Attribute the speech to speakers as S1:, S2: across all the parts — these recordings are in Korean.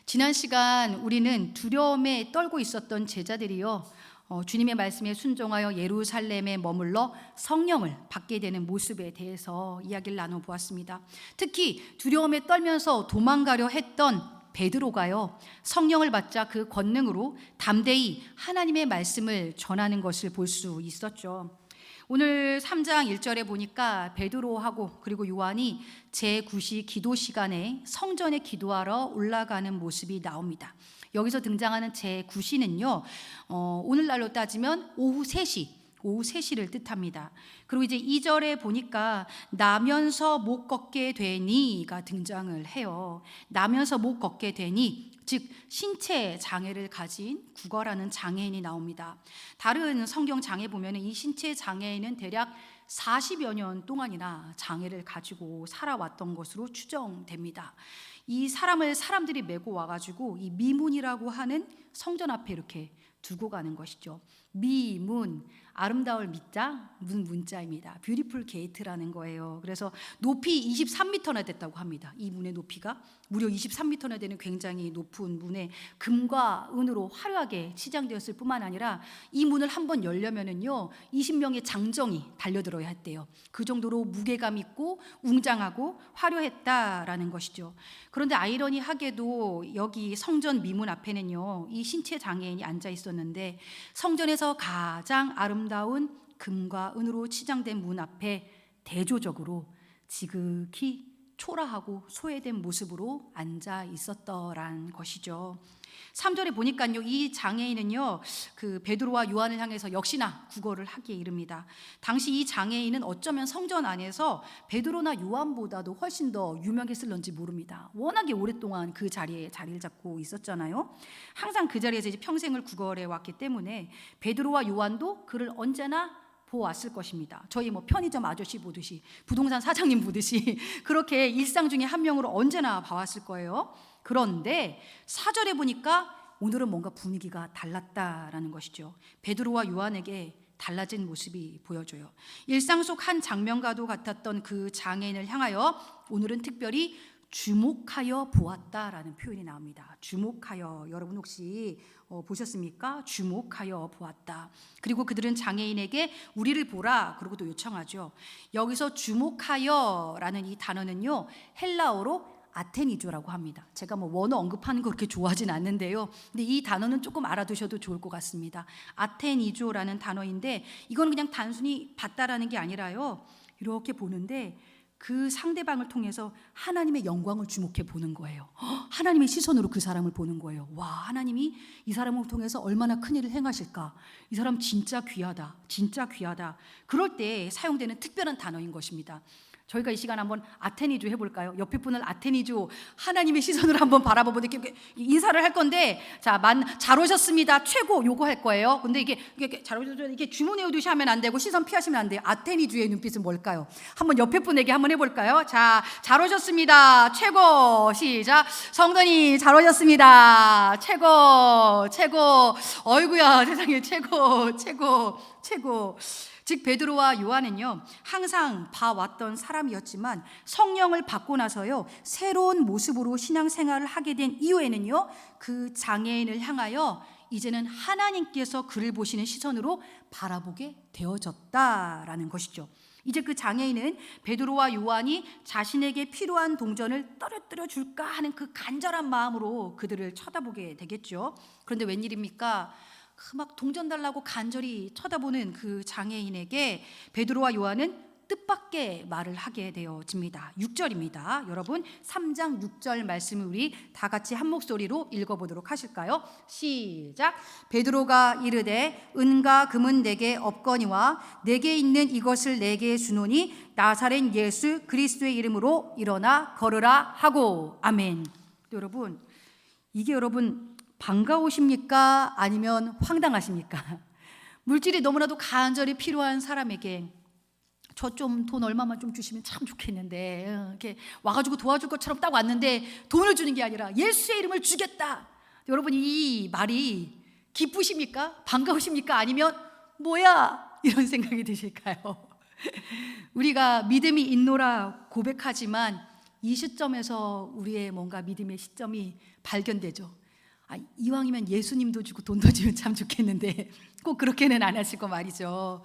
S1: 지난 시간 우리는 두려움에 떨고 있었던 제자들이요, 주님의 말씀에 순종하여 예루살렘에 머물러 성령을 받게 되는 모습에 대해서 이야기를 나눠보았습니다. 특히 두려움에 떨면서 도망가려 했던 베드로가요, 성령을 받자 그 권능으로 담대히 하나님의 말씀을 전하는 것을 볼 수 있었죠. 오늘 3장 1절에 보니까 베드로하고 그리고 요한이 제9시 기도 시간에 성전에 기도하러 올라가는 모습이 나옵니다. 여기서 등장하는 제9시는요, 오늘날로 따지면 오후 3시를 뜻합니다. 그리고 이제 2절에 보니까 나면서 못 걷게 되니가 등장을 해요. 나면서 못 걷게 되니, 즉 신체 장애를 가진 구걸하는 장애인이 나옵니다. 다른 성경 장에 보면 이 신체 장애인은 대략 40여 년 동안이나 장애를 가지고 살아왔던 것으로 추정됩니다. 이 사람을 사람들이 메고 와가지고 이 미문이라고 하는 성전 앞에 이렇게 두고 가는 것이죠. 미문, 아름다울 미자, 문자입니다. 뷰티풀 게이트라는 거예요. 그래서 높이 23m나 됐다고 합니다. 이 문의 높이가 무려 23m나 되는 굉장히 높은 문에 금과 은으로 화려하게 치장되었을 뿐만 아니라 이 문을 한번 열려면은요 20명의 장정이 달려들어야 했대요. 그 정도로 무게감 있고 웅장하고 화려했다라는 것이죠. 그런데 아이러니하게도 여기 성전 미문 앞에는요 이 신체 장애인이 앉아 있었는데, 성전에서 가장 아름다운 금과 은으로 치장된 문 앞에 대조적으로 지극히 초라하고 소외된 모습으로 앉아 있었더란 것이죠. 3절에 보니까요 이 장애인은요 그 베드로와 요한을 향해서 역시나 구걸을 하기에 이릅니다. 당시 이 장애인은 어쩌면 성전 안에서 베드로나 요한보다도 훨씬 더 유명했을런지 모릅니다. 워낙에 오랫동안 그 자리에 자리를 잡고 있었잖아요. 항상 그 자리에서 이제 평생을 구걸해 왔기 때문에 베드로와 요한도 그를 언제나 보았을 것입니다. 저희 편의점 아저씨 보듯이, 부동산 사장님 보듯이 그렇게 일상 중에 한 명으로 언제나 봐왔을 거예요. 그런데 4절에 보니까 오늘은 뭔가 분위기가 달랐다라는 것이죠. 베드로와 요한에게 달라진 모습이 보여져요. 일상 속 한 장면과도 같았던 그 장애인을 향하여 오늘은 특별히 주목하여 보았다라는 표현이 나옵니다. 주목하여, 여러분 혹시 보셨습니까? 주목하여 보았다. 그리고 그들은 장애인에게 우리를 보라 그러고 또 요청하죠. 여기서 주목하여라는 이 단어는요 헬라어로 아테니조라고 합니다. 제가 원어 언급하는 거 그렇게 좋아하진 않는데요, 근데 이 단어는 조금 알아두셔도 좋을 것 같습니다. 아테니조라는 단어인데 이건 그냥 단순히 봤다라는 게 아니라요, 이렇게 보는데 그 상대방을 통해서 하나님의 영광을 주목해 보는 거예요. 하나님의 시선으로 그 사람을 보는 거예요. 와, 하나님이 이 사람을 통해서 얼마나 큰 일을 행하실까? 이 사람 진짜 귀하다, 진짜 귀하다. 그럴 때 사용되는 특별한 단어인 것입니다. 저희가 이 시간 한번 아테니조 해볼까요? 옆에 분을 아테니조, 하나님의 시선으로 한번 바라보고 이렇게 인사를 할 건데, 자, 잘 오셨습니다, 최고, 요거 할 거예요. 근데 이게 잘 오셨습니다, 이게 주문해 오듯이 하면 안 되고 시선 피하시면 안 돼요. 아테니조의 눈빛은 뭘까요? 한번 옆에 분에게 한번 해볼까요? 자, 잘 오셨습니다, 최고, 시작. 성도님 잘 오셨습니다, 최고, 최고. 어이구야 세상에, 최고, 최고, 최고. 즉 베드로와 요한은요 항상 봐왔던 사람이었지만 성령을 받고 나서요 새로운 모습으로 신앙생활을 하게 된 이후에는요 그 장애인을 향하여 이제는 하나님께서 그를 보시는 시선으로 바라보게 되어졌다라는 것이죠. 이제 그 장애인은 베드로와 요한이 자신에게 필요한 동전을 떨어뜨려 줄까 하는 그 간절한 마음으로 그들을 쳐다보게 되겠죠. 그런데 웬일입니까? 막 동전 달라고 간절히 쳐다보는 그 장애인에게 베드로와 요한은 뜻밖의 말을 하게 되어집니다. 6절입니다. 여러분 3장 6절 말씀을 우리 다 같이 한 목소리로 읽어보도록 하실까요? 시작. 베드로가 이르되 은과 금은 내게 없거니와 내게 있는 이것을 내게 주노니 나사렛 예수 그리스도의 이름으로 일어나 걸으라 하고. 아멘. 여러분, 이게 여러분 반가우십니까? 아니면 황당하십니까? 물질이 너무나도 간절히 필요한 사람에게 저 좀 돈 얼마만 좀 주시면 참 좋겠는데, 이렇게 와가지고 도와줄 것처럼 딱 왔는데 돈을 주는 게 아니라 예수의 이름을 주겠다. 여러분 이 말이 기쁘십니까? 반가우십니까? 아니면 뭐야? 이런 생각이 드실까요? 우리가 믿음이 있노라 고백하지만 이 시점에서 우리의 뭔가 믿음의 시점이 발견되죠. 이왕이면 예수님도 주고 돈도 주면 참 좋겠는데 꼭 그렇게는 안 하시고 말이죠.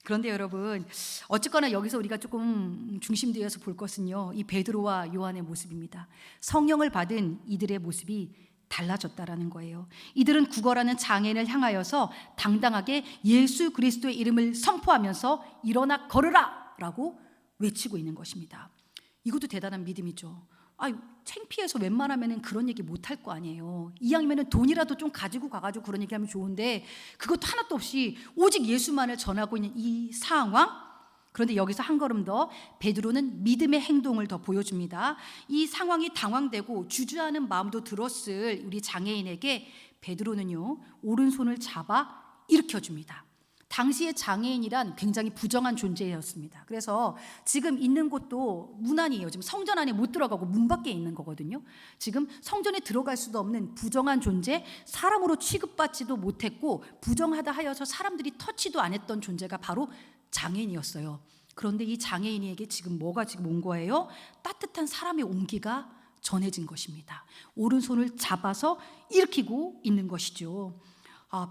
S1: 그런데 여러분, 어쨌거나 여기서 우리가 조금 중심되어서 볼 것은요, 이 베드로와 요한의 모습입니다. 성령을 받은 이들의 모습이 달라졌다라는 거예요. 이들은 구걸하는 장애인을 향하여서 당당하게 예수 그리스도의 이름을 선포하면서 일어나 걸으라 라고 외치고 있는 것입니다. 이것도 대단한 믿음이죠. 창피해서 웬만하면 그런 얘기 못할 거 아니에요. 이왕이면 돈이라도 좀 가지고 가가지고 그런 얘기하면 좋은데 그것도 하나도 없이 오직 예수만을 전하고 있는 이 상황. 그런데 여기서 한 걸음 더 베드로는 믿음의 행동을 더 보여줍니다. 이 상황이 당황되고 주저하는 마음도 들었을 우리 장애인에게 베드로는요, 오른손을 잡아 일으켜줍니다. 당시의 장애인이란 굉장히 부정한 존재였습니다. 그래서 지금 있는 곳도 문안이에요. 지금 성전 안에 못 들어가고 문 밖에 있는 거거든요. 지금 성전에 들어갈 수도 없는 부정한 존재, 사람으로 취급받지도 못했고 부정하다 하여서 사람들이 터치도 안 했던 존재가 바로 장애인이었어요. 그런데 이 장애인에게 지금 뭐가 지금 온 거예요? 따뜻한 사람의 온기가 전해진 것입니다. 오른손을 잡아서 일으키고 있는 것이죠.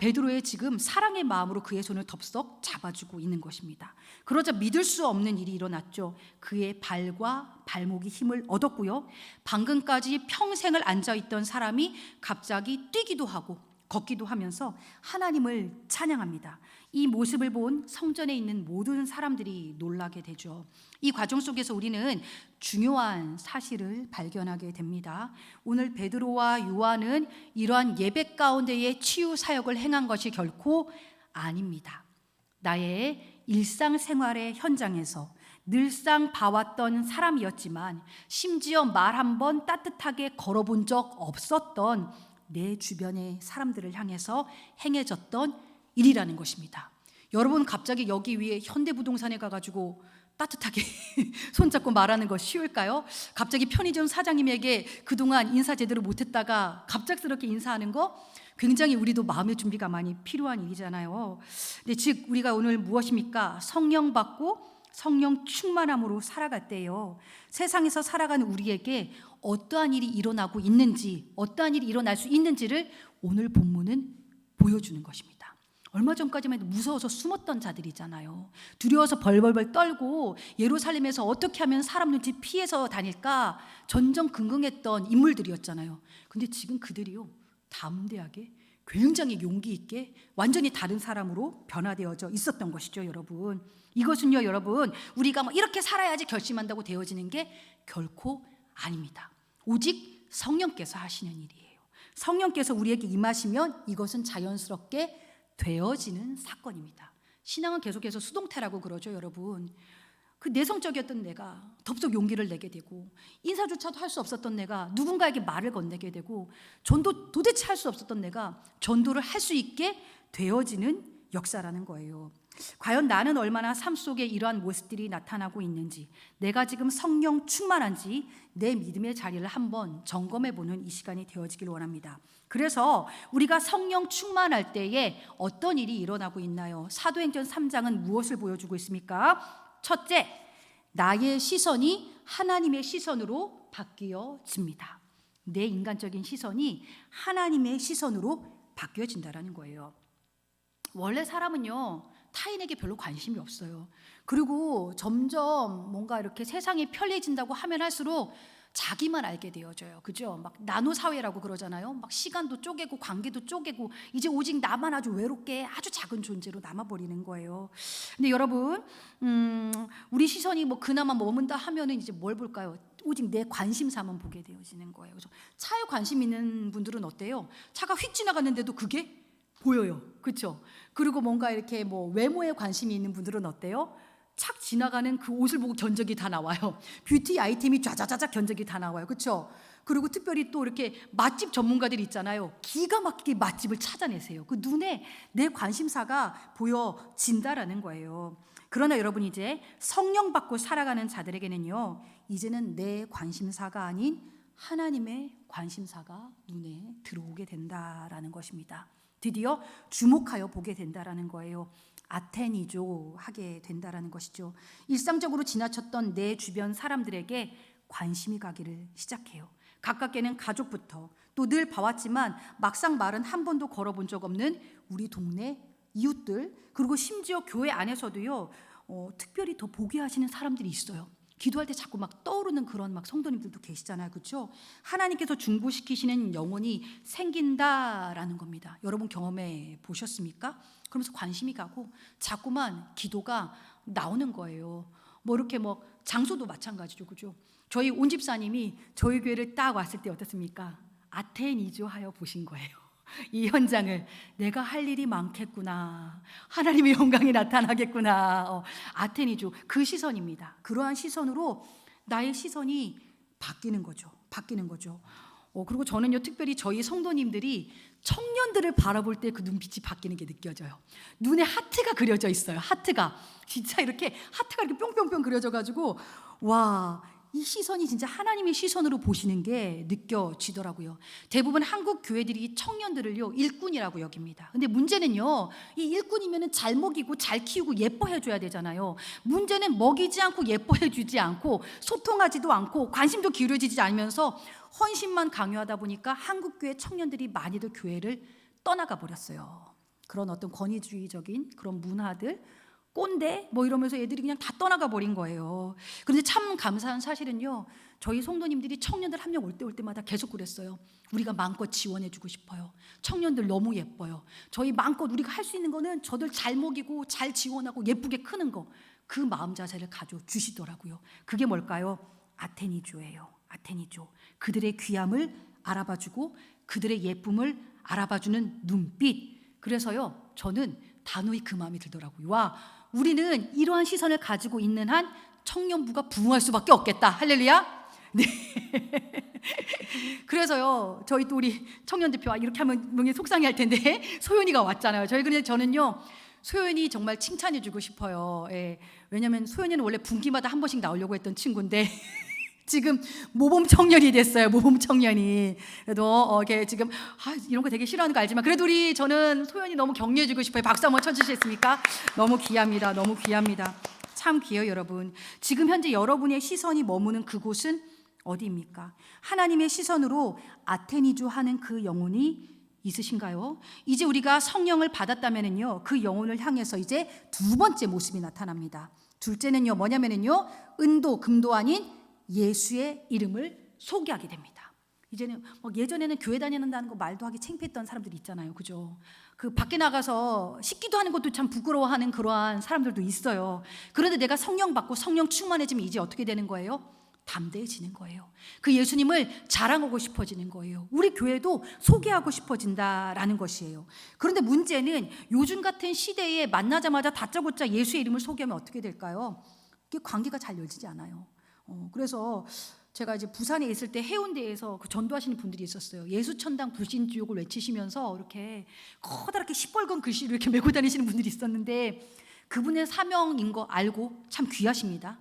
S1: 베드로의 지금 사랑의 마음으로 그의 손을 덥석 잡아주고 있는 것입니다. 그러자 믿을 수 없는 일이 일어났죠. 그의 발과 발목이 힘을 얻었고요. 방금까지 평생을 앉아있던 사람이 갑자기 뛰기도 하고 걷기도 하면서 하나님을 찬양합니다. 이 모습을 본 성전에 있는 모든 사람들이 놀라게 되죠. 이 과정 속에서 우리는 중요한 사실을 발견하게 됩니다. 오늘 베드로와 요한은 이러한 예배 가운데의 치유 사역을 행한 것이 결코 아닙니다. 나의 일상생활의 현장에서 늘상 봐왔던 사람이었지만 심지어 말 한 번 따뜻하게 걸어본 적 없었던 내 주변의 사람들을 향해서 행해졌던 일이라는 것입니다. 여러분, 갑자기 여기 위에 현대부동산에 가가지고 따뜻하게 손잡고 말하는 거 쉬울까요? 갑자기 편의점 사장님에게 그동안 인사 제대로 못했다가 갑작스럽게 인사하는 거 굉장히 우리도 마음의 준비가 많이 필요한 일이잖아요. 근데 즉 우리가 오늘 무엇입니까? 성령 받고 성령 충만함으로 살아갈 때요, 세상에서 살아가는 우리에게 어떠한 일이 일어나고 있는지, 어떠한 일이 일어날 수 있는지를 오늘 본문은 보여주는 것입니다. 얼마 전까지만 해도 무서워서 숨었던 자들이잖아요. 두려워서 벌벌벌 떨고 예루살렘에서 어떻게 하면 사람 눈치 피해서 다닐까 전전긍긍했던 인물들이었잖아요. 근데 지금 그들이요, 담대하게 굉장히 용기 있게 완전히 다른 사람으로 변화되어져 있었던 것이죠. 여러분, 이것은요, 여러분, 우리가 이렇게 살아야지 결심한다고 되어지는 게 결코 아닙니다. 오직 성령께서 하시는 일이에요. 성령께서 우리에게 임하시면 이것은 자연스럽게 되어지는 사건입니다. 신앙은 계속해서 수동태라고 그러죠. 여러분, 그 내성적이었던 내가 덥석 용기를 내게 되고, 인사조차도 할 수 없었던 내가 누군가에게 말을 건네게 되고, 전도 도대체 할 수 없었던 내가 전도를 할 수 있게 되어지는 역사라는 거예요. 과연 나는 얼마나 삶 속에 이러한 모습들이 나타나고 있는지, 내가 지금 성령 충만한지 내 믿음의 자리를 한번 점검해보는 이 시간이 되어지길 원합니다. 그래서 우리가 성령 충만할 때에 어떤 일이 일어나고 있나요? 사도행전 3장은 무엇을 보여주고 있습니까? 첫째, 나의 시선이 하나님의 시선으로 바뀌어집니다. 내 인간적인 시선이 하나님의 시선으로 바뀌어진다는 거예요. 원래 사람은요, 타인에게 별로 관심이 없어요. 그리고 점점 뭔가 이렇게 세상이 편리해진다고 하면 할수록 자기만 알게 되어져요. 그죠? 막 나노 사회라고 그러잖아요. 막 시간도 쪼개고 관계도 쪼개고 이제 오직 나만 아주 외롭게 아주 작은 존재로 남아버리는 거예요. 근데 여러분, 우리 시선이 그나마 머문다 하면은 이제 뭘 볼까요? 오직 내 관심사만 보게 되어지는 거예요. 그래서 차에 관심 있는 분들은 어때요? 차가 휙 지나갔는데도 그게 보여요. 그렇죠? 그리고 뭔가 이렇게 외모에 관심이 있는 분들은 어때요? 착 지나가는 그 옷을 보고 견적이 다 나와요. 뷰티 아이템이 좌자자자 견적이 다 나와요. 그렇죠? 그리고 특별히 또 이렇게 맛집 전문가들이 있잖아요. 기가 막히게 맛집을 찾아내세요. 그 눈에 내 관심사가 보여진다라는 거예요. 그러나 여러분, 이제 성령 받고 살아가는 자들에게는요, 이제는 내 관심사가 아닌 하나님의 관심사가 눈에 들어오게 된다라는 것입니다. 드디어 주목하여 보게 된다라는 거예요. 아테니조 하게 된다라는 것이죠. 일상적으로 지나쳤던 내 주변 사람들에게 관심이 가기를 시작해요. 가깝게는 가족부터, 또 늘 봐왔지만 막상 말은 한 번도 걸어본 적 없는 우리 동네 이웃들, 그리고 심지어 교회 안에서도요, 특별히 더 보게 하시는 사람들이 있어요. 기도할 때 자꾸 막 떠오르는 그런 막 성도님들도 계시잖아요, 그렇죠? 하나님께서 중보시키시는 영혼이 생긴다라는 겁니다. 여러분 경험해 보셨습니까? 그러면서 관심이 가고 자꾸만 기도가 나오는 거예요. 뭐 이렇게 뭐 장소도 마찬가지죠, 그죠? 저희 온 집사님이 저희 교회를 딱 왔을 때 어떻습니까? 아테니주 하여 보신 거예요. 이 현장을 내가 할 일이 많겠구나, 하나님의 영광이 나타나겠구나. 아테니주, 그 시선입니다. 그러한 시선으로 나의 시선이 바뀌는 거죠. 그리고 저는요, 특별히 저희 성도님들이 청년들을 바라볼 때 그 눈빛이 바뀌는 게 느껴져요. 눈에 하트가 그려져 있어요. 하트가 진짜 이렇게 하트가 이렇게 뿅뿅뿅 그려져 가지고 와, 이 시선이 진짜 하나님의 시선으로 보시는 게 느껴지더라고요. 대부분 한국 교회들이 청년들을요, 일꾼이라고 여깁니다. 근데 문제는요, 이 일꾼이면은 잘 먹이고 잘 키우고 예뻐해 줘야 되잖아요. 문제는 먹이지 않고 예뻐해 주지 않고 소통하지도 않고 관심도 기울여지지 않으면서 헌신만 강요하다 보니까 한국 교회 청년들이 많이들 교회를 떠나가 버렸어요. 그런 어떤 권위주의적인 그런 문화들, 꼰대 뭐 이러면서 애들이 그냥 다 떠나가 버린 거예요. 그런데 참 감사한 사실은요, 저희 성도님들이 청년들 한 명 올 때마다 계속 그랬어요. 우리가 마음껏 지원해 주고 싶어요. 청년들 너무 예뻐요. 저희 마음껏 우리가 할 수 있는 거는 저들 잘 먹이고 잘 지원하고 예쁘게 크는 거, 그 마음 자세를 가져주시더라고요. 그게 뭘까요? 아테니주예요. 아테니주. 그들의 귀함을 알아봐주고 그들의 예쁨을 알아봐주는 눈빛. 그래서요, 저는 단호히 그 마음이 들더라고요. 와, 우리는 이러한 시선을 가지고 있는 한 청년부가 부흥할 수밖에 없겠다. 할렐루야. 네. 그래서요, 저희 또 우리 청년 대표, 이렇게 하면 명예 속상해할 텐데 소연이가 왔잖아요. 저는요, 소연이 정말 칭찬해주고 싶어요. 예. 왜냐하면 소연이는 원래 분기마다 한 번씩 나오려고 했던 친구인데 지금 모범 청년이 됐어요. 모범 청년이. 그래도 이게 지금 이런 거 되게 싫어하는 거 알지만 그래도 저는 소연이 너무 격려해주고 싶어요. 박수 한번 쳐주시겠습니까? 너무 귀합니다. 너무 귀합니다. 참 귀해요, 여러분. 지금 현재 여러분의 시선이 머무는 그곳은 어디입니까? 하나님의 시선으로 아테니주 하는 그 영혼이 있으신가요? 이제 우리가 성령을 받았다면은요, 그 영혼을 향해서 이제 두 번째 모습이 나타납니다. 둘째는요, 뭐냐면은요, 은도 금도 아닌 예수의 이름을 소개하게 됩니다. 이제는 예전에는 교회 다니는다는 거 말도 하기 창피했던 사람들이 있잖아요, 그죠? 그 밖에 나가서 씻기도 하는 것도 참 부끄러워하는 그러한 사람들도 있어요. 그런데 내가 성령 받고 성령 충만해지면 이제 어떻게 되는 거예요? 담대해지는 거예요. 그 예수님을 자랑하고 싶어지는 거예요. 우리 교회도 소개하고 싶어진다라는 것이에요. 그런데 문제는 요즘 같은 시대에 만나자마자 다짜고짜 예수의 이름을 소개하면 어떻게 될까요? 그게 관계가 잘 열리지 않아요. 그래서 제가 이제 부산에 있을 때 해운대에서 그 전도하시는 분들이 있었어요. 예수천당 불신지옥을 외치시면서 이렇게 커다랗게 시뻘건 글씨를 이렇게 메고 다니시는 분들이 있었는데 그분의 사명인 거 알고 참 귀하십니다.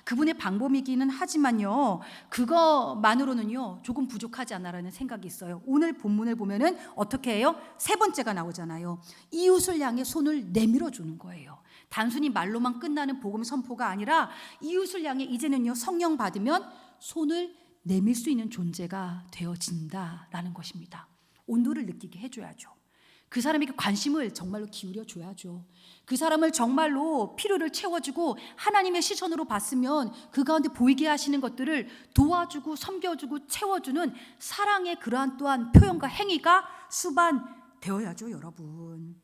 S1: 그분의 방법이기는 하지만요, 그거만으로는요 조금 부족하지 않나라는 생각이 있어요. 오늘 본문을 보면은 어떻게 해요? 세 번째가 나오잖아요. 이웃을 향해 손을 내밀어 주는 거예요. 단순히 말로만 끝나는 복음 선포가 아니라 이웃을 향해 이제는요, 성령 받으면 손을 내밀 수 있는 존재가 되어진다라는 것입니다. 온도를 느끼게 해줘야죠. 그 사람에게 관심을 정말로 기울여 줘야죠. 그 사람을 정말로 필요를 채워주고 하나님의 시선으로 봤으면 그 가운데 보이게 하시는 것들을 도와주고 섬겨주고 채워주는 사랑의 그러한 또한 표현과 행위가 수반되어야죠, 여러분.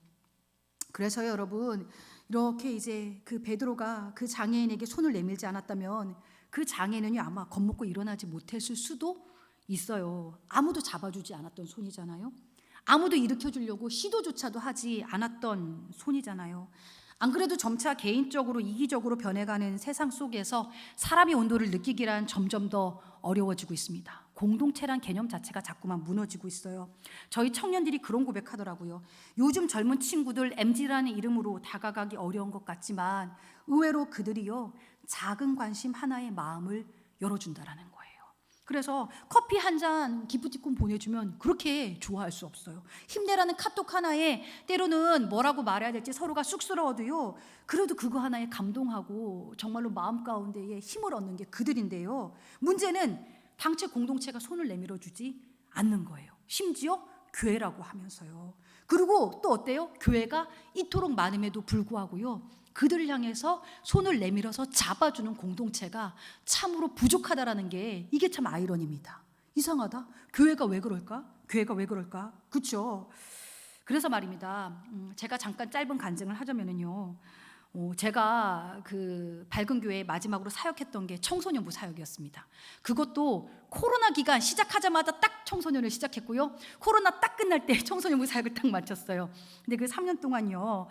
S1: 그래서 여러분, 이렇게 이제 그 베드로가 그 장애인에게 손을 내밀지 않았다면 그 장애인은요, 아마 겁먹고 일어나지 못했을 수도 있어요. 아무도 잡아주지 않았던 손이잖아요. 아무도 일으켜주려고 시도조차도 하지 않았던 손이잖아요. 안 그래도 점차 개인적으로 이기적으로 변해가는 세상 속에서 사람의 온도를 느끼기란 점점 더 어려워지고 있습니다. 공동체란 개념 자체가 자꾸만 무너지고 있어요. 저희 청년들이 그런 고백하더라고요. 요즘 젊은 친구들 MZ라는 이름으로 다가가기 어려운 것 같지만 의외로 그들이요, 작은 관심 하나에 마음을 열어준다라는 거예요. 그래서 커피 한 잔 기프티콘 보내주면 그렇게 좋아할 수 없어요. 힘내라는 카톡 하나에 때로는 뭐라고 말해야 될지 서로가 쑥스러워도요, 그래도 그거 하나에 감동하고 정말로 마음 가운데에 힘을 얻는 게 그들인데요. 문제는 당체 공동체가 손을 내밀어 주지 않는 거예요. 심지어 교회라고 하면서요. 그리고 또 어때요? 교회가 이토록 많음에도 불구하고요, 그들을 향해서 손을 내밀어서 잡아주는 공동체가 참으로 부족하다라는 게, 이게 참 아이러니입니다. 이상하다. 교회가 왜 그럴까? 교회가 왜 그럴까? 그렇죠. 그래서 말입니다. 제가 잠깐 짧은 간증을 하자면요, 제가 그 밝은 교회에 마지막으로 사역했던 게 청소년부 사역이었습니다. 그것도 코로나 기간 시작하자마자 딱 청소년을 시작했고요, 코로나 딱 끝날 때 청소년부 사역을 딱 마쳤어요. 근데 그 3년 동안요,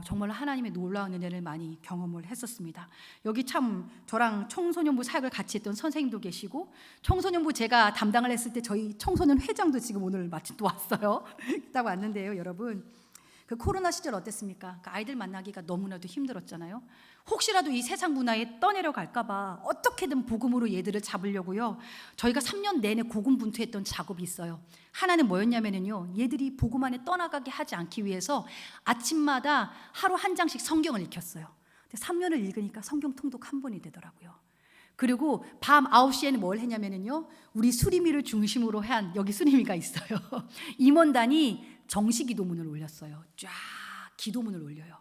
S1: 정말 하나님의 놀라운 은혜를 많이 경험을 했었습니다. 여기 참 저랑 청소년부 사역을 같이 했던 선생님도 계시고, 청소년부 제가 담당을 했을 때 저희 청소년 회장도 지금 오늘 마침 또 왔어요. 딱 왔는데요, 여러분, 그 코로나 시절 어땠습니까? 그 아이들 만나기가 너무나도 힘들었잖아요. 혹시라도 이 세상 문화에 떠내려갈까 봐 어떻게든 복음으로 얘들을 잡으려고요, 저희가 3년 내내 고군분투했던 작업이 있어요. 하나는 뭐였냐면요, 얘들이 복음 안에 떠나가게 하지 않기 위해서 아침마다 하루 한 장씩 성경을 읽혔어요. 근데 3년을 읽으니까 성경 통독 한 번이 되더라고요. 그리고 밤 9시에는 뭘 했냐면요, 우리 수리미를 중심으로 한, 여기 수리미가 있어요. 임원단이 정시 기도문을 올렸어요. 쫙 기도문을 올려요.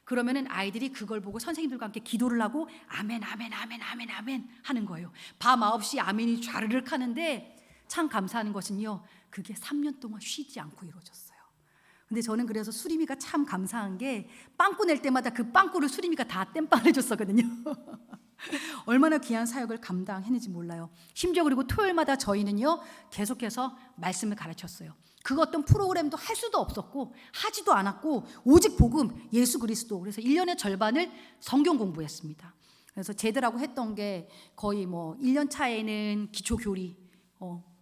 S1: 그러면은 아이들이 그걸 보고 선생님들과 함께 기도를 하고 아멘 아멘 아멘 아멘 아멘 하는 거예요. 밤 9시 아멘이 좌르륵 하는데, 참 감사한 것은요, 그게 3년 동안 쉬지 않고 이루어졌어요. 근데 저는 그래서 수리미가 참 감사한 게, 빵꾸 낼 때마다 그 빵꾸를 수리미가 다 땜빵을 해줬었거든요. 얼마나 귀한 사역을 감당했는지 몰라요. 심지어 그리고 토요일마다 저희는요, 계속해서 말씀을 가르쳤어요. 그 어떤 프로그램도 할 수도 없었고 하지도 않았고, 오직 복음, 예수 그리스도. 그래서 1년의 절반을 성경 공부했습니다. 그래서 쟤들하고 했던 게 거의 1년 차에는 기초 교리,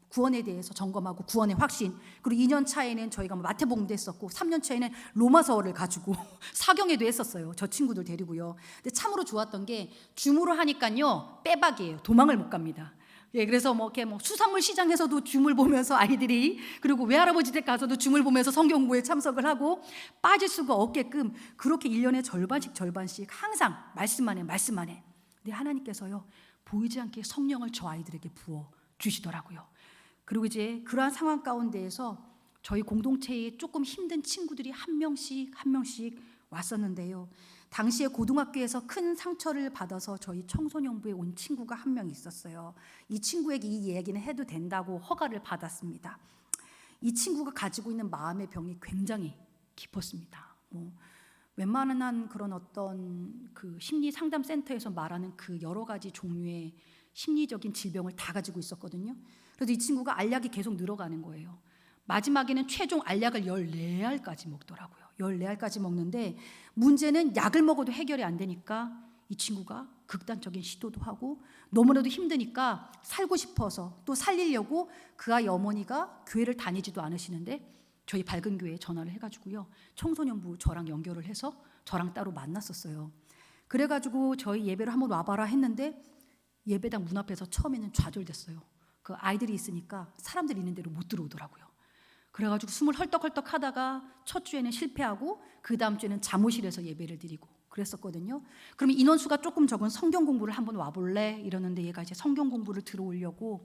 S1: 구원에 대해서 점검하고 구원의 확신, 그리고 2년 차에는 저희가 마태복음도 했었고, 3년 차에는 로마서를 가지고 사경회도 했었어요. 저 친구들 데리고요. 근데 참으로 좋았던 게, 줌으로 하니까요 빼박이에요. 도망을 못 갑니다. 예, 그래서 이렇게 수산물 시장에서도 줌을 보면서 아이들이, 그리고 외할아버지 댁 가서도 줌을 보면서 성경 공부에 참석을 하고, 빠질 수가 없게끔 그렇게 1년에 절반씩 항상 말씀 안에. 근데 하나님께서요, 보이지 않게 성령을 저 아이들에게 부어 주시더라고요. 그리고 이제 그러한 상황 가운데에서 저희 공동체에 조금 힘든 친구들이 한 명씩 왔었는데요. 당시에 고등학교에서 큰 상처를 받아서 저희 청소년부에 온 친구가 한 명 있었어요. 이 친구에게 이 얘기는 해도 된다고 허가를 받았습니다. 이 친구가 가지고 있는 마음의 병이 굉장히 깊었습니다. 웬만한 그런 어떤 그 심리 상담 센터에서 말하는 그 여러 가지 종류의 심리적인 질병을 다 가지고 있었거든요. 그래서 이 친구가 알약이 계속 늘어가는 거예요. 마지막에는 최종 알약을 14알까지 먹더라고요. 14알까지 먹는데, 문제는 약을 먹어도 해결이 안 되니까 이 친구가 극단적인 시도도 하고, 너무나도 힘드니까 살고 싶어서 또 살리려고 그 아이 어머니가 교회를 다니지도 않으시는데 저희 밝은 교회에 전화를 해가지고요, 청소년부 저랑 연결을 해서 저랑 따로 만났었어요. 그래가지고 저희 예배를 한번 와봐라 했는데, 예배당 문 앞에서 처음에는 좌절됐어요. 그 아이들이 있으니까 사람들이 있는 데로 못 들어오더라고요. 그래가지고 숨을 헐떡헐떡 하다가 첫 주에는 실패하고, 그 다음 주에는 잠옷실에서 예배를 드리고 그랬었거든요. 그러면 인원수가 조금 적은 성경 공부를 한번 와볼래? 이러는데 얘가 이제 성경 공부를 들어오려고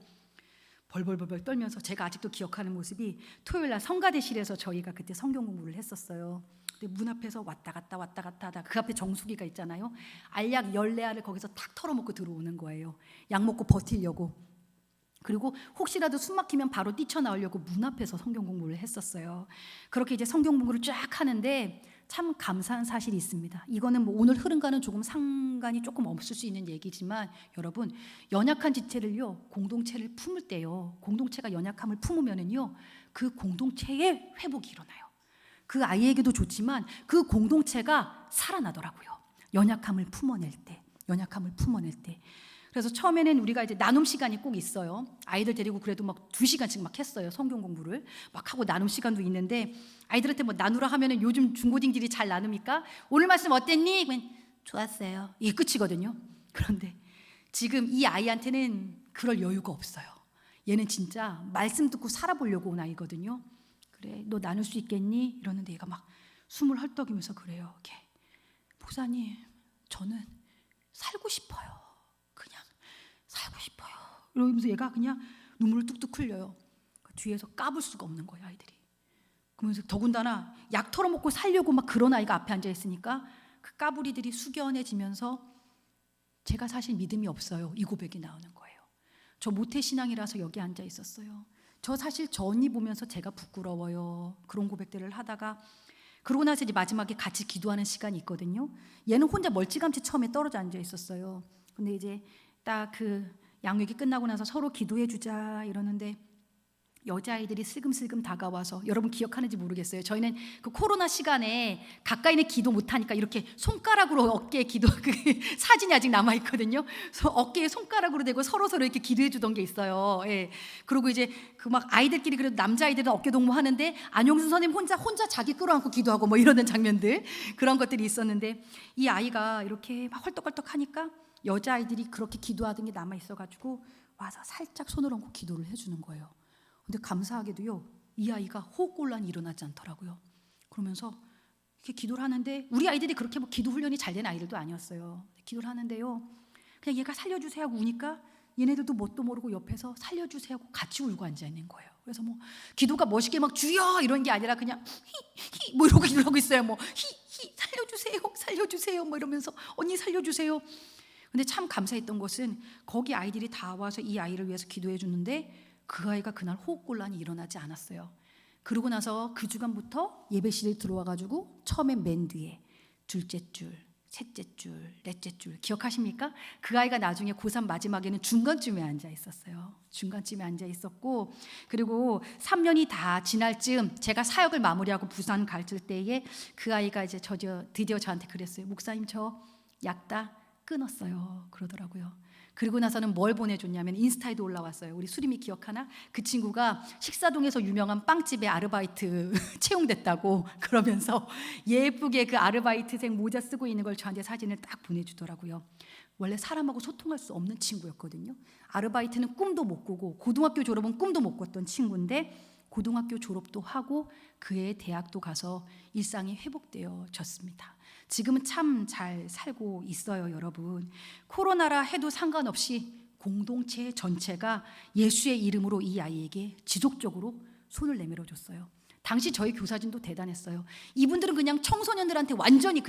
S1: 벌벌벌 떨면서, 제가 아직도 기억하는 모습이, 토요일날 성가대실에서 저희가 그때 성경 공부를 했었어요. 근데 문 앞에서 왔다 갔다 하다 그 앞에 정수기가 있잖아요. 알약 14알을 거기서 탁 털어먹고 들어오는 거예요. 약 먹고 버티려고. 그리고 혹시라도 숨 막히면 바로 뛰쳐나오려고 문 앞에서 성경 공부를 했었어요. 그렇게 이제 성경 공부를 쫙 하는데 참 감사한 사실이 있습니다. 이거는 오늘 흐름과는 조금 상관이 조금 없을 수 있는 얘기지만, 여러분, 연약한 지체를요, 공동체를 품을 때요, 공동체가 연약함을 품으면은요, 그 공동체의 회복이 일어나요. 그 아이에게도 좋지만 그 공동체가 살아나더라고요. 연약함을 품어낼 때. 그래서 처음에는 우리가 이제 나눔 시간이 꼭 있어요. 아이들 데리고 그래도 2시간씩 막 했어요. 성경 공부를 막 하고 나눔 시간도 있는데, 아이들한테 나누라 하면은, 요즘 중고딩들이 잘 나눕니까? 오늘 말씀 어땠니? 좋았어요. 이게 끝이거든요. 그런데 지금 이 아이한테는 그럴 여유가 없어요. 얘는 진짜 말씀 듣고 살아보려고 온 아이거든요. 그래, 너 나눌 수 있겠니? 이러는데 얘가 막 숨을 헐떡이면서 그래요. 이렇게, 목사님, 저는 살고 싶어요. 그냥 살고 싶어요. 이러면서 얘가 그냥 눈물을 뚝뚝 흘려요. 그 뒤에서 까불 수가 없는 거예요, 아이들이. 그러면서 더군다나 약 털어먹고 살려고 막 그런 아이가 앞에 앉아 있으니까 그 까불이들이 숙연해지면서 제가 사실 믿음이 없어요, 이 고백이 나오는 거예요. 저 모태신앙이라서 여기 앉아 있었어요. 저 사실 저 언니 보면서 제가 부끄러워요. 그런 고백들을 하다가 그러고 나서 이제 마지막에 같이 기도하는 시간이 있거든요. 얘는 혼자 멀찌감치 처음에 떨어져 앉아 있었어요. 근데 이제 딱 그 양육이 끝나고 나서 서로 기도해 주자 이러는데 여자아이들이 슬금슬금 다가와서, 여러분 기억하는지 모르겠어요. 저희는 그 코로나 시간에 가까이는 기도 못하니까 이렇게 손가락으로 어깨에 기도, 그 사진이 아직 남아있거든요. 그래서 어깨에 손가락으로 대고 서로서로 이렇게 기도해 주던 게 있어요. 예. 그리고 이제 그 막 아이들끼리, 그래도 남자아이들은 어깨 동무 하는데 안용순 선생님 혼자 자기 끌어안고 기도하고 뭐 이러는 장면들, 그런 것들이 있었는데, 이 아이가 이렇게 막 헐떡헐떡 하니까 여자아이들이 그렇게 기도하던 게 남아있어가지고 와서 살짝 손을 얹고 기도를 해주는 거예요. 근데 감사하게도요, 이 아이가 호흡곤란이 일어나지 않더라고요. 그러면서 이렇게 기도를 하는데, 우리 아이들이 그렇게 뭐 기도 훈련이 잘 된 아이들도 아니었어요. 기도를 하는데요, 그냥 얘가 살려주세요 하고 우니까 얘네들도 뭣도 모르고 옆에서 살려주세요 하고 같이 울고 앉아 있는 거예요. 그래서 뭐 기도가 멋있게 막 주여 이런 게 아니라 그냥 히 뭐 이러고 기도를 하고 있어요. 뭐 히 살려주세요 뭐 이러면서 언니 살려주세요. 근데 참 감사했던 것은 거기 아이들이 다 와서 이 아이를 위해서 기도해 주는데 그 아이가 그날 호흡곤란이 일어나지 않았어요. 그러고 나서 그 주간부터 예배실에 들어와가지고 처음엔 맨 뒤에 둘째 줄, 셋째 줄, 넷째 줄, 기억하십니까? 그 아이가 나중에 고3 마지막에는 중간쯤에 앉아 있었어요. 중간쯤에 앉아 있었고, 그리고 3년이 다 지날 즈음 제가 사역을 마무리하고 부산 갈 때에 그 아이가 이제 드디어 저한테 그랬어요. 목사님, 저 약 다 끊었어요. 그러더라고요. 그리고 나서는 뭘 보내줬냐면 인스타에도 올라왔어요. 우리 수림이 기억하나? 그 친구가 식사동에서 유명한 빵집에 아르바이트 채용됐다고 그러면서 예쁘게 그 아르바이트생 모자 쓰고 있는 걸 저한테 사진을 딱 보내주더라고요. 원래 사람하고 소통할 수 없는 친구였거든요. 아르바이트는 꿈도 못 꾸고 고등학교 졸업은 꿈도 못 꿨던 친구인데 고등학교 졸업도 하고 그해 대학도 가서 일상이 회복되어졌습니다. 지금은 참 잘 살고 있어요, 여러분. 코로나라 해도 상관없이 공동체 전체가 예수의 이름으로 이 아이에게 지속적으로 손을 내밀어 줬어요. 당시 저희 교사진도 대단했어요. 이분들은 그냥 청소년들한테 완전히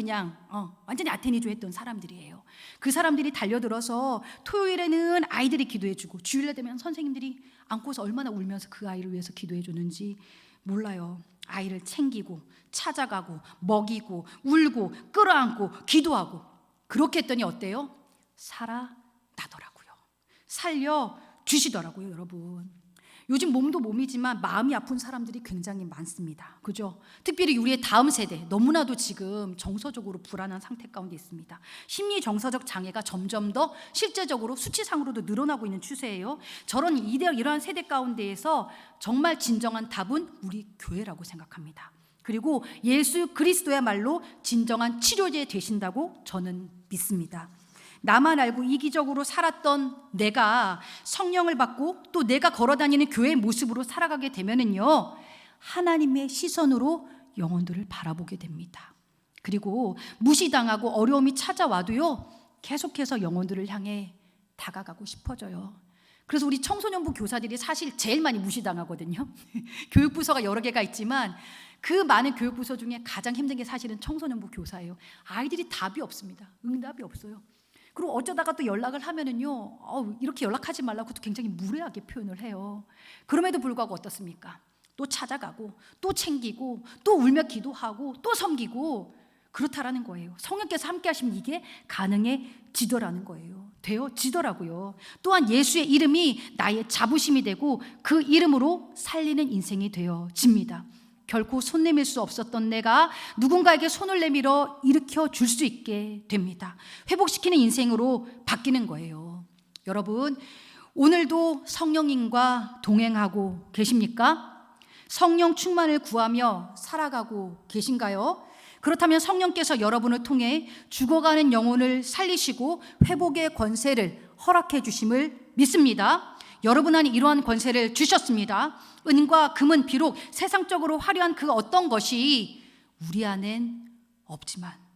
S1: 아테니조 했던 사람들이에요. 그 사람들이 달려들어서 토요일에는 아이들이 기도해주고 주일날 되면 선생님들이 안고서 얼마나 울면서 그 아이를 위해서 기도해주는지 몰라요. 아이를 챙기고 찾아가고 먹이고 울고 끌어안고 기도하고 그렇게 했더니 어때요? 살아나더라고요. 살려주시더라고요, 여러분. 요즘 몸도 몸이지만 마음이 아픈 사람들이 굉장히 많습니다. 그죠? 특별히 우리의 다음 세대 너무나도 지금 정서적으로 불안한 상태 가운데 있습니다. 심리 정서적 장애가 점점 더 실제적으로 수치상으로도 늘어나고 있는 추세예요. 이러한 세대 가운데에서 정말 진정한 답은 우리 교회라고 생각합니다. 그리고 예수 그리스도야말로 진정한 치료제 되신다고 저는 믿습니다. 나만 알고 이기적으로 살았던 내가 성령을 받고 또 내가 걸어다니는 교회의 모습으로 살아가게 되면은요, 하나님의 시선으로 영혼들을 바라보게 됩니다. 그리고 무시당하고 어려움이 찾아와도요, 계속해서 영혼들을 향해 다가가고 싶어져요. 그래서 우리 청소년부 교사들이 사실 제일 많이 무시당하거든요. 교육부서가 여러 개가 있지만 그 많은 교육부서 중에 가장 힘든 게 사실은 청소년부 교사예요. 아이들이 답이 없습니다. 응답이 없어요. 그리고 어쩌다가 또 연락을 하면은요, 이렇게 연락하지 말라고 또 굉장히 무례하게 표현을 해요. 그럼에도 불구하고 어떻습니까? 또 찾아가고 또 챙기고 또 울며 기도하고 또 섬기고 그렇다라는 거예요. 성령께서 함께 하시면 이게 가능해지더라는 거예요. 되어지더라고요. 또한 예수의 이름이 나의 자부심이 되고 그 이름으로 살리는 인생이 되어집니다. 결코 손 내밀 수 없었던 내가 누군가에게 손을 내밀어 일으켜 줄 수 있게 됩니다. 회복시키는 인생으로 바뀌는 거예요. 여러분, 오늘도 성령님과 동행하고 계십니까? 성령 충만을 구하며 살아가고 계신가요? 그렇다면 성령께서 여러분을 통해 죽어가는 영혼을 살리시고 회복의 권세를 허락해 주심을 믿습니다. 여러분 안에 이러한 권세를 주셨습니다. 은과 금은 비록 세상적으로 화려한 그 어떤 것이 우리 안엔 없지만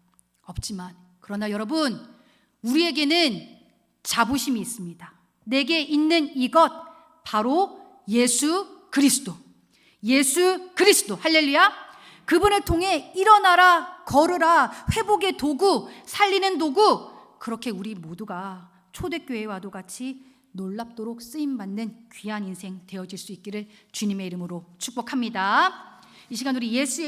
S1: 그러나 여러분, 우리에게는 자부심이 있습니다. 내게 있는 이것 바로 예수 그리스도, 할렐루야. 그분을 통해 일어나라, 걸으라, 회복의 도구, 살리는 도구, 그렇게 우리 모두가 초대교회와도 같이 놀랍도록 쓰임받는 귀한 인생 되어질 수 있기를 주님의 이름으로 축복합니다. 이 시간 우리 예수의